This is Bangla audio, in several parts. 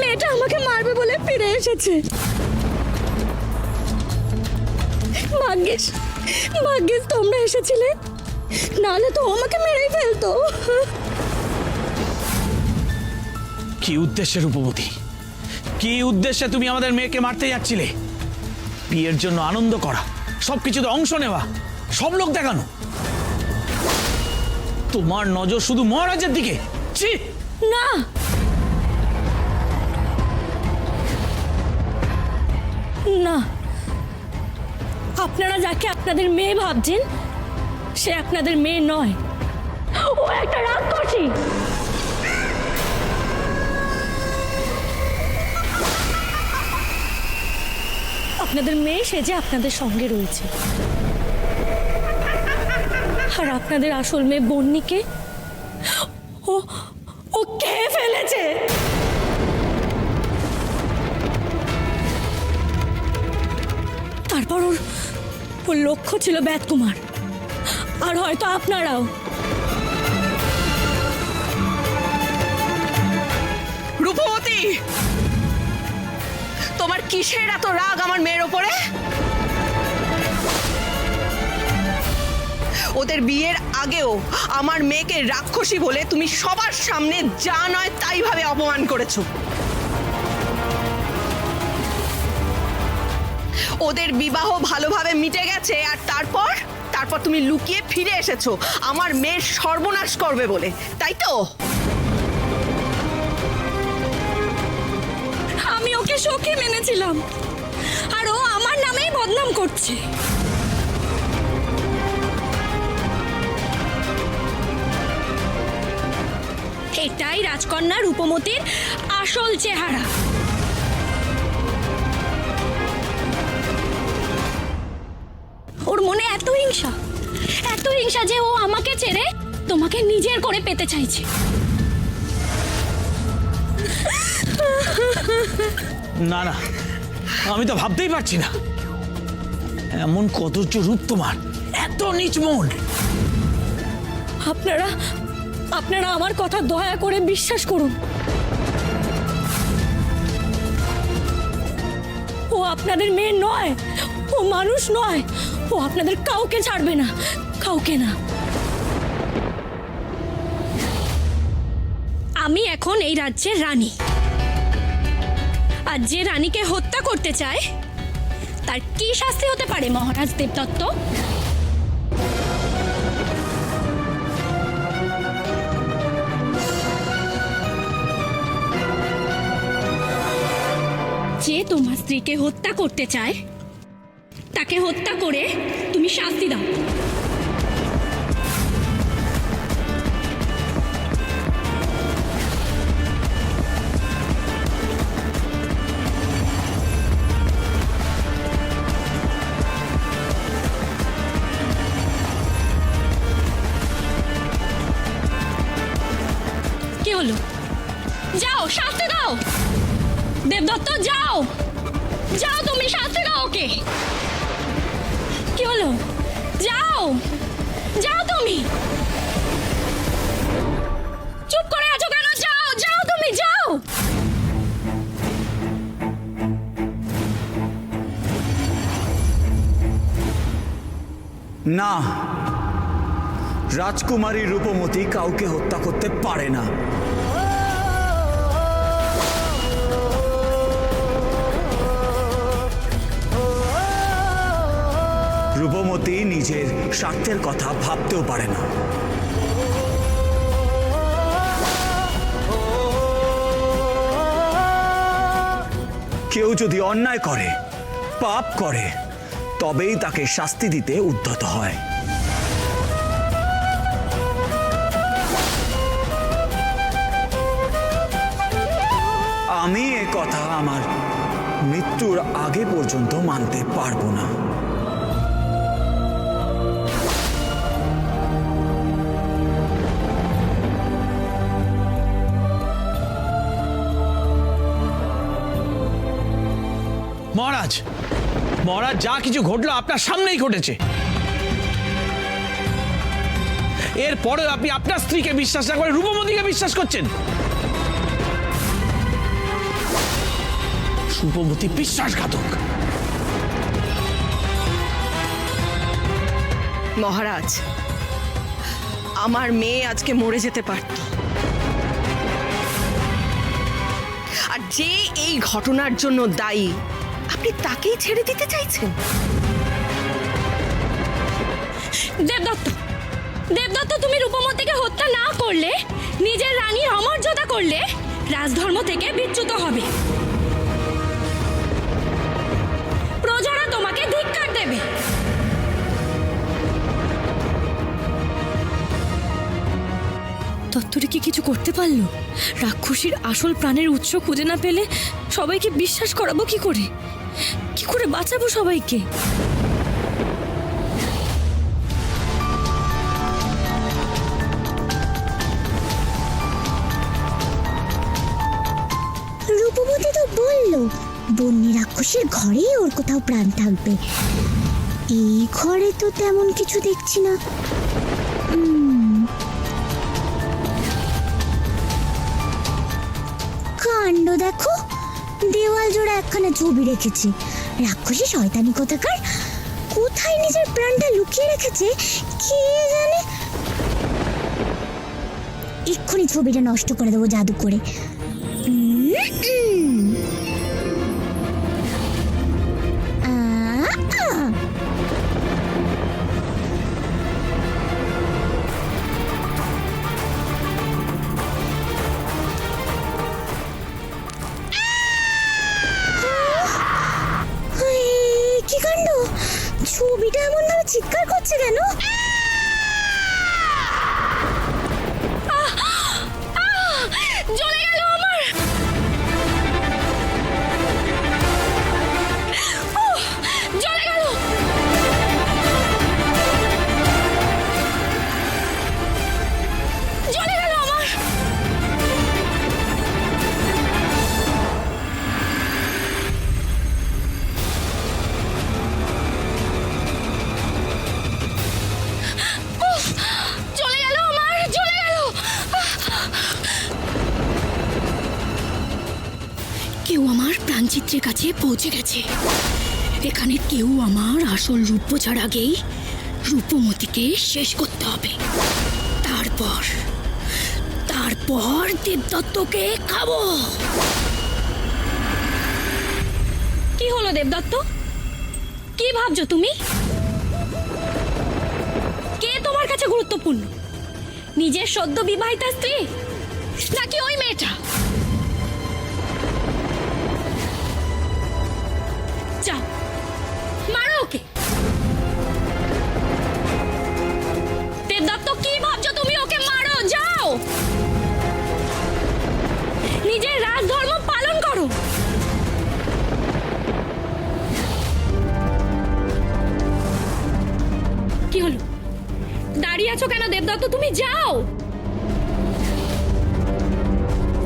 মেয়েটা আমাকে মারবে বলে ফিরে এসেছে। ভাগ্যিস ভাগ্যিস তোমরা এসেছিলে, নাহলে তো আমাকে মেরেই ফেলতো। কি উদ্দেশ্যে রূপবতী, কি উদ্দেশ্যে তুমি আমাদের মেয়েকে মারতে যাচ্ছিলে? বিয়ের জন্য আনন্দ করা, সবকিছুতে অংশ নেওয়া, সব লোক দেখানো। তোমার নজর শুধু মহারাজের দিকে। ছি! না, না, আপনারা যাকে আপনাদের মেয়ে ভাবছেন সে আপনাদের মেয়ে নয়, ও একটা রাক্ষসী। আপনাদের মেয়ে সেজে আপনাদের সঙ্গে রয়েছে, আর আপনাদের আসল মেয়ে বন্নিকে ও ও খেয়ে ফেলেছে। তারপর ওর লক্ষ্য ছিল বেদকুমার, আর হয়তো আপনারাও। রূপবতী, তোমার কিসের এত রাগ আমার মেয়ের ওপরে? ওদের বিয়ের আগেও আমার মেয়েকে রাক্ষসী বলে তুমি সবার সামনে যা নয় তাই ভাবে অপমান করেছো। ওদের বিবাহ ভালোভাবে মিটে গেছে, আর তারপর তুমি লুকিয়ে ফিরে এসেছো আমার মেয়ের সর্বনাশ করবে বলে, তাই তো? আমি ওকে সখী মেনেছিলাম, আর ও আমার নামেই বদনাম করছে। এটাই রাজকন্যা রূপমতির আসল চেহারা। ওর মনে এত হিংসা যে ও আমাকে ছেড়ে তোমাকে নিজের করে পেতে চাইছে। না না, আমি তো ভাবতেই পারছি না, এমন কদর্য রূপ তোমার, এত নিচ মন। আপনারা আমার কথা দয়া করে বিশ্বাস করুন। ও আপনাদের মেয়ে নয়, ও মানুষ নয়, ও আপনাদের কাউকে ছাড়বে না, কাউকে না। আমি এখন এই রাজ্যের রানী, আর যে রানীকে হত্যা করতে চায় তার কি শাস্তি হতে পারে মহারাজ দেবদত্ত? যে তোমার স্ত্রীকে হত্যা করতে চায় তাকে হত্যা করে তুমি শাস্তি দাও। কি হলো? যাও শাস্তি দাও দেবদত্ত, যাও যাও, তুমি শাস্তি দাও ওকে। কি হলো? যাও যাও, তুমি চুপ করে আছো কেন? যাও যাও, তুমি যাও। না, রাজকুমারী রূপমতী কাউকে হত্যা করতে পারে না। রূপমতী নিজের স্বার্থের কথা ভাবতেও পারে না। কেউ যদি অন্যায় করে, পাপ করে, তবেই তাকে শাস্তি দিতে উদ্যত হয়। আমি এ কথা আমার মৃত্যুর আগে পর্যন্ত মানতে পারবো না। মহারাজ, মহারাজ, যা কিছু ঘটলো আপনার সামনেই ঘটেছে। এরপরেও আপনি আপনার স্ত্রীকে বিশ্বাস না করে রূপমতীকে বিশ্বাস করছেন। রূপবতী বিশ্বাসঘাতক। মহারাজ, আমার মেয়ে আজকে মরে যেতে পারত, আর যে এই ঘটনার জন্য দায়ী আপনি তাকেই ছেড়ে দিতে চাইছেন? দেবদত্ত, দেবদত্ত, তুমি রূপমতিকে হত্যা না করলে, নিজের রানীর অমর্যাদা করলে, রাজধর্ম থেকে বিচ্যুত হবে। প্রজারা তোমাকে ধিক্কার দেবে। দত্তরে কি কিছু করতে পারলো? রাক্ষসীর আসল প্রাণের উৎস খুঁজে না পেলে সবাইকে বিশ্বাস করাবো কি করে? কি করে বাঁচাবো সবাইকে? রূপবতী তো বললো বন্যী রাক্ষসীর ঘরেই ওর কোথাও প্রাণ থাকবে। এই ঘরে তো তেমন কিছু দেখছি না। কাণ্ড দেখো, দেওয়াল জোড়া একখানা ছবি রেখেছে। রাক্ষসী শয়তানি কোথাকার কোথায় নিজের প্রাণটা লুকিয়ে রেখেছে কে জানে। এক্ষুনি ছবিটা নষ্ট করে দেবো জাদু করে। কি কাণ্ড, ছবিটা এমন ভাবে চিৎকার করছে কেন? জ্বলে গেল আমার। জ্বলে গেল। জ্বলে গেল আমার। জ্বলে গেল আমার, জ্বলে গেল। কেউ আমার প্রাণচিত্রের কাছে পৌঁছে গেছে। এখানে কেউ আমার আসল রূপ বোঝার আগেই রূপমতিকে শেষ করতে হবে। তারপর তারপর দেবদত্তকে খাবো। কি হলো দেবদত্ত? কি ভাবছো তুমি? কে তোমার কাছে গুরুত্বপূর্ণ? নিজের সদ্য বিবাহিতা স্ত্রী নাকি ওই মেয়েটা? যাও, মারো ওকে। দেবদত্ত, কি ভাবছো তুমি? ওকে মারো, যাও। নিজের রাজধর্ম পালন করো। কি হলো? দাঁড়িয়ে আছো কেন দেবদত্ত? তুমি যাও,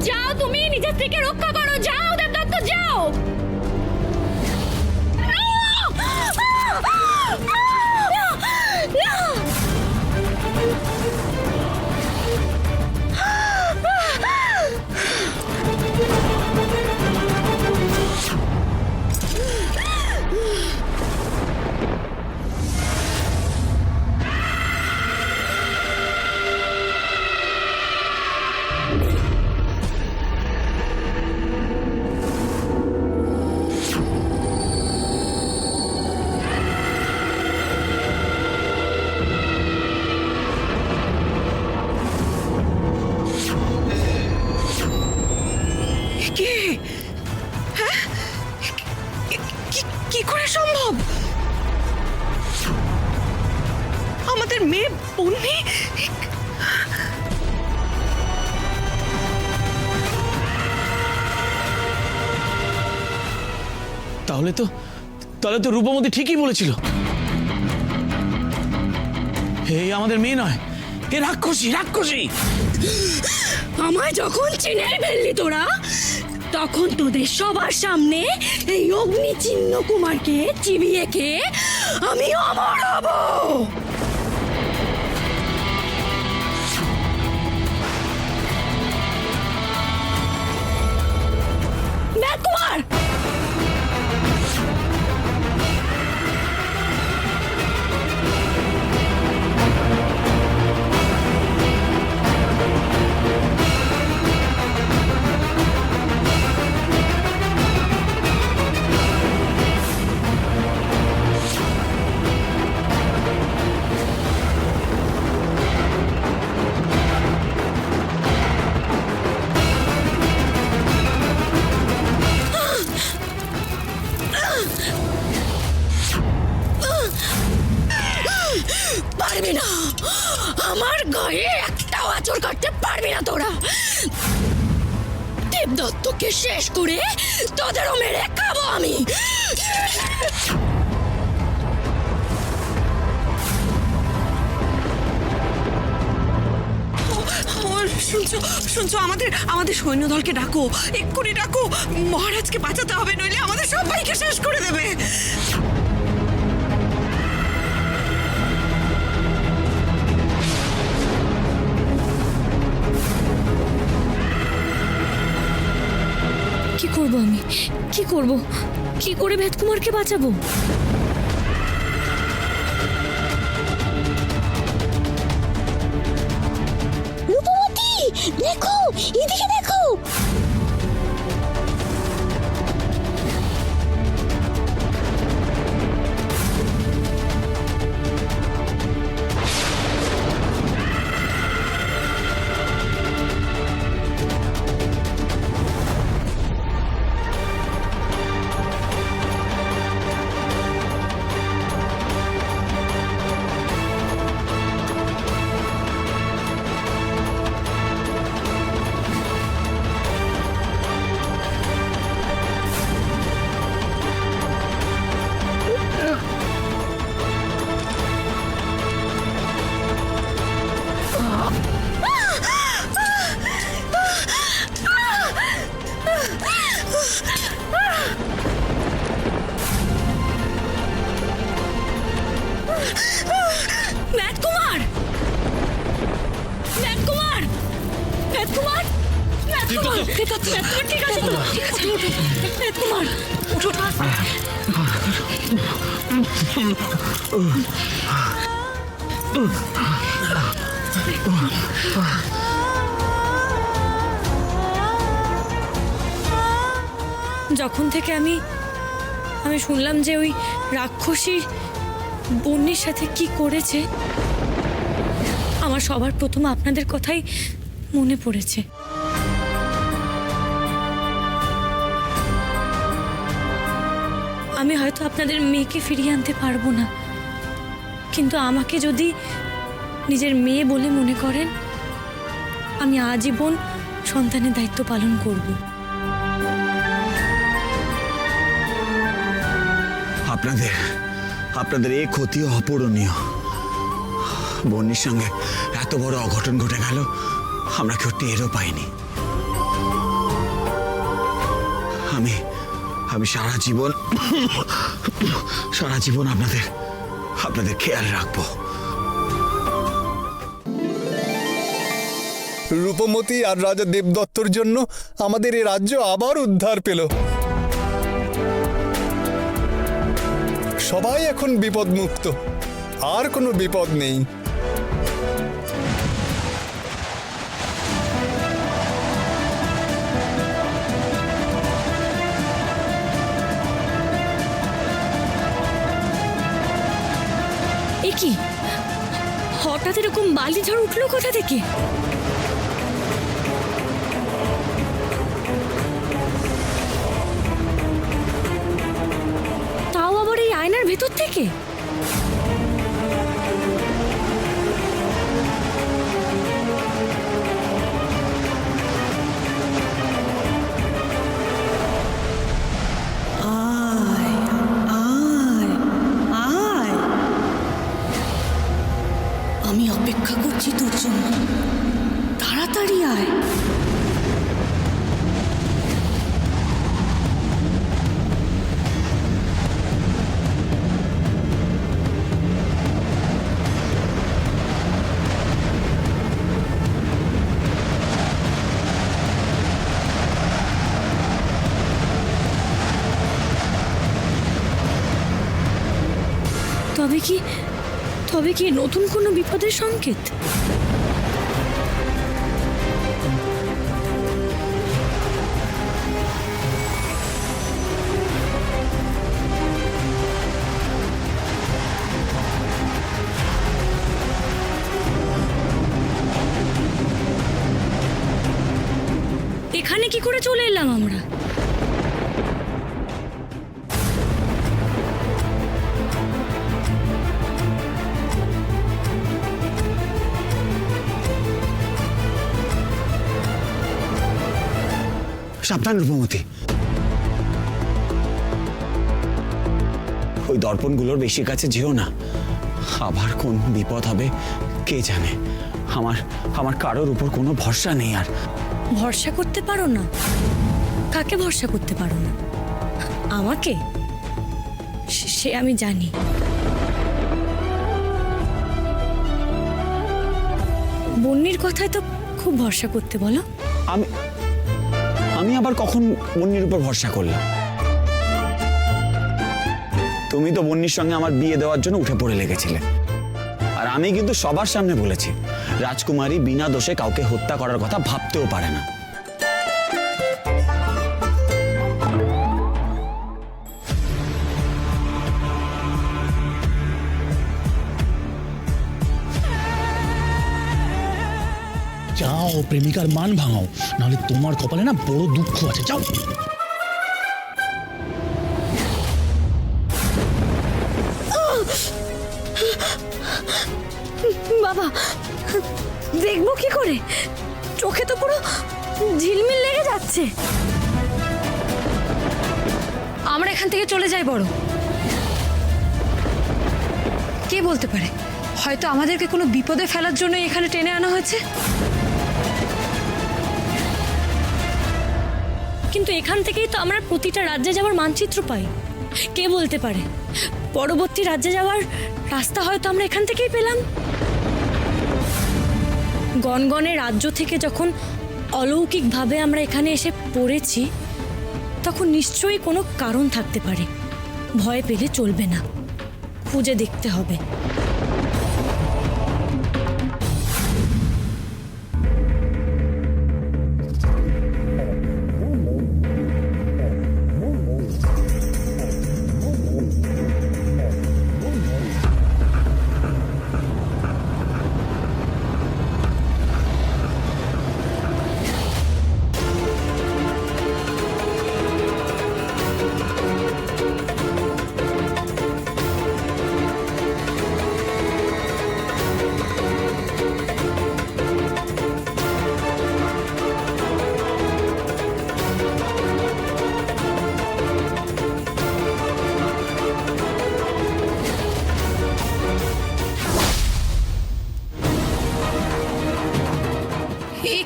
যাও, তুমি নিজের স্ত্রীকে রক্ষা করো। যাও দেবদত্ত, যাও। কে? হ্যাঁ, কি করে সম্ভব? আমাদের মেয়ে বন্যী? তাহলে তো রূপমতি ঠিকই বলেছিল। এই আমাদের মেয়ে নয়, এ রাক্ষসী, রাক্ষসী। আমায় যখন চিনে ফেললি তোরা, তখন তোদের সবার সামনে এই অগ্নি চিহ্ন কুমারকে চিবিয়ে খেয়ে আমি অমর হব। কুমার, দেবদত্তকে শেষ করে তোদেরও মেরে খাবো আমি। শুনছো শুনছো, আমাদের সৈন্যদলকে ডাকো, এক্ষুনি ডাকো। মহারাজকে বাঁচাতে হবে, নইলে আমাদের সবাইকে শেষ করে দেবে। কি করব আমি? কি করব? কি করে ভেদকুমারকে বাঁচাবো? রূপবতী, দেখো, এদিকে দেখো। ভেদকুমার! ভেদকুমার! ভেদকুমার! ভেদকুমার! ভেদকুমার, ঠিক আছে তো? ঠিক আছে। ভেদকুমার, উঠো। যখন থেকে আমি শুনলাম যে ওই রাক্ষসী বন্যির সাথে কি করেছে, আমার সবার প্রথম আপনাদের কথাই মনে পড়েছে। আমি হয়তো আপনাদের মেয়েকে ফিরিয়ে আনতে পারবো না, কিন্তু আমাকে যদি নিজের মেয়ে বলে মনে করেন, আমি আজীবন সন্তানের দায়িত্ব পালন করব। আপনাদের এই ক্ষতি অপূরণীয়। বন্যির সঙ্গে এত বড় অঘটন ঘটে গেল, আমরা কেউ টেরও পাইনি। আমি সারা জীবন আপনাদের খেয়াল রাখবো। রূপমতী আর রাজা দেবদত্তর জন্য আমাদের এই রাজ্য আবার উদ্ধার পেল। সবাই এখন বিপদমুক্ত, আর কোনো বিপদ নেই। এ কি, হঠাৎ এরকম বালি ঝড় উঠলো কোথা থেকে? তাও আবার এই আয়নার ভেতর থেকে? আমি অপেক্ষা করছি তোর জন্য, তাড়াতাড়ি আয়। তবে কি নতুন কোনো বিপদের সংকেত? এখানে কি করে চলে এলাম আমরা? সাবধান রূপমতি। ওই দর্পণগুলোর বেশি কাছে যেও না, আবার কোন বিপদ হবে কে জানে। আমার কারোর উপর কোনো ভরসা নেই আর। ভরসা করতে পারো না? কাকে ভরসা করতে পারো না? আমাকে? সে আমি জানি। বন্নির কথায় তো খুব ভরসা করতে বলো। আমি আবার কখন বন্নির উপর ভরসা করলাম? তুমি তো বন্নির সঙ্গে আমার বিয়ে দেওয়ার জন্য উঠে পড়ে লেগেছিলে, আর আমি কিন্তু সবার সামনে বলেছি রাজকুমারী বিনা দোষে কাউকে হত্যা করার কথা ভাবতেও পারে না। যাও প্রেমিকার মান ভাঙাও, নাহলে তোমার কপালে না বড় দুঃখ আছে। যাও। বাবা, দেখবো কি করে? চোখে তো পুরো ঝিলমিল লেগে যাচ্ছে। আমরা এখান থেকে চলে যাই বড়। কে বলতে পারে, হয়তো আমাদেরকে কোনো বিপদে ফেলার জন্য এখানে টেনে আনা হয়েছে। কিন্তু এখান থেকেই তো আমরা প্রতিটা রাজ্যে যাওয়ার মানচিত্র পাই। কে বলতে পারে পরবর্তী রাজ্যে যাওয়ার রাস্তা হয়তো আমরা এখান থেকেই পেলাম। গনগনের রাজ্য থেকে যখন অলৌকিকভাবে আমরা এখানে এসে পড়েছি, তখন নিশ্চয়ই কোনো কারণ থাকতে পারে। ভয় পেলে চলবে না, খুঁজে দেখতে হবে।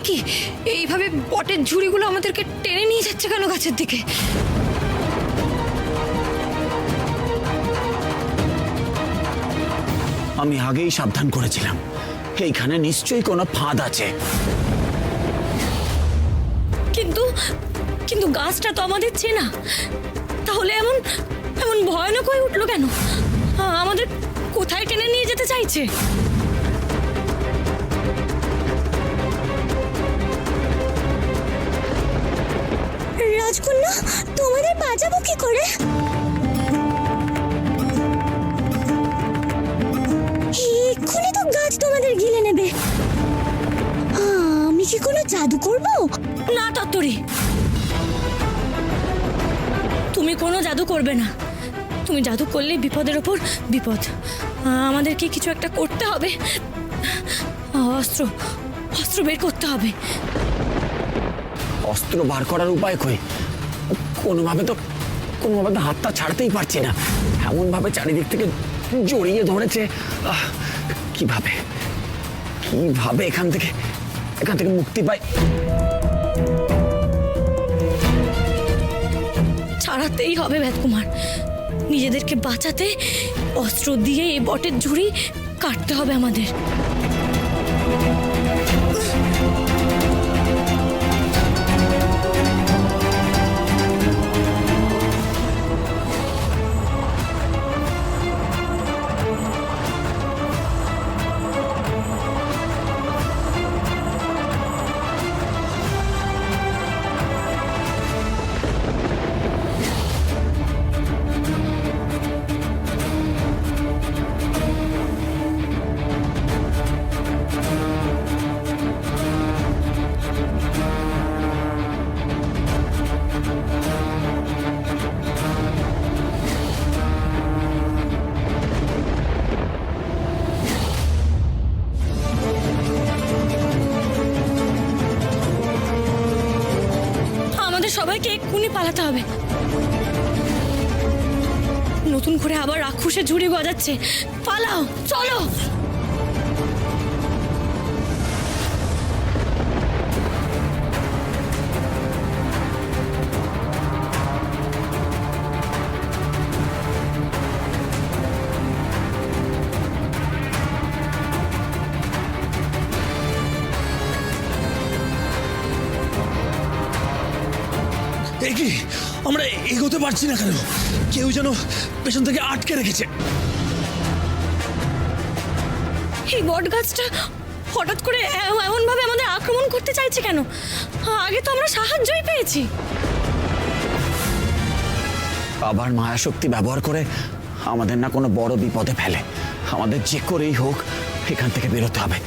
কি এইভাবে বটের ঝুড়িগুলো আমাদেরকে টেনে নিয়ে যাচ্ছে কেন গাছের দিকে? আমি আগেই সাবধান করেছিলাম, এইখানে নিশ্চয়ই কোনো ফাঁদ আছে। কিন্তু কিন্তু গাছটা তো আমাদের চেনা, তাহলে এমন এমন ভয়ানক হয়ে উঠলো কেন? আমাদের কোথায় টেনে নিয়ে যেতে চাইছে? রাজকন্যা, তোমাদের বাঁচাবো কি করে? এক্ষুনি তো গাছ তোমাদের গিলে নেবে। আমি কি কোনো জাদু করব? না তত্তরি, তুমি কোনো জাদু করবে না। তুমি জাদু করলে বিপদের ওপর বিপদ। আমাদেরকে কিছু একটা করতে হবে। অস্ত্র অস্ত্র বের করতে হবে। অস্ত্র বার করার উপায় কই? কোনোভাবে তো হাতটা ছাড়তেই পারছি না, এমন ভাবে চারিদিক থেকে জড়িয়ে ধরেছে। কিভাবে এখান থেকে মুক্তি পাই? ছাড়াতেই হবে ভেদকুমার। নিজেদেরকে বাঁচাতে অস্ত্র দিয়ে এই বটের ঝুড়ি কাটতে হবে আমাদের। সবাইকে এক্ষুনি পালাতে হবে। নতুন করে আবার রাক্ষসের ঝুড়ি গজাচ্ছে। পালাও, চলো। এই কি, আমরা এগোতে পারছি না কেন? কেউ যেন পেছন থেকে আটকে রেখেছে। এই বট গাছটা হঠাৎ করে এমন ভাবে আমাদের আক্রমণ করতে চাইছে কেন? আগে তো আমরা সাহায্যই পেয়েছি। আবার মায়াশক্তি ব্যবহার করে আমাদের না কোনো বড় বিপদে ফেলে। আমাদের যে করেই হোক এখান থেকে বেরোতে হবে।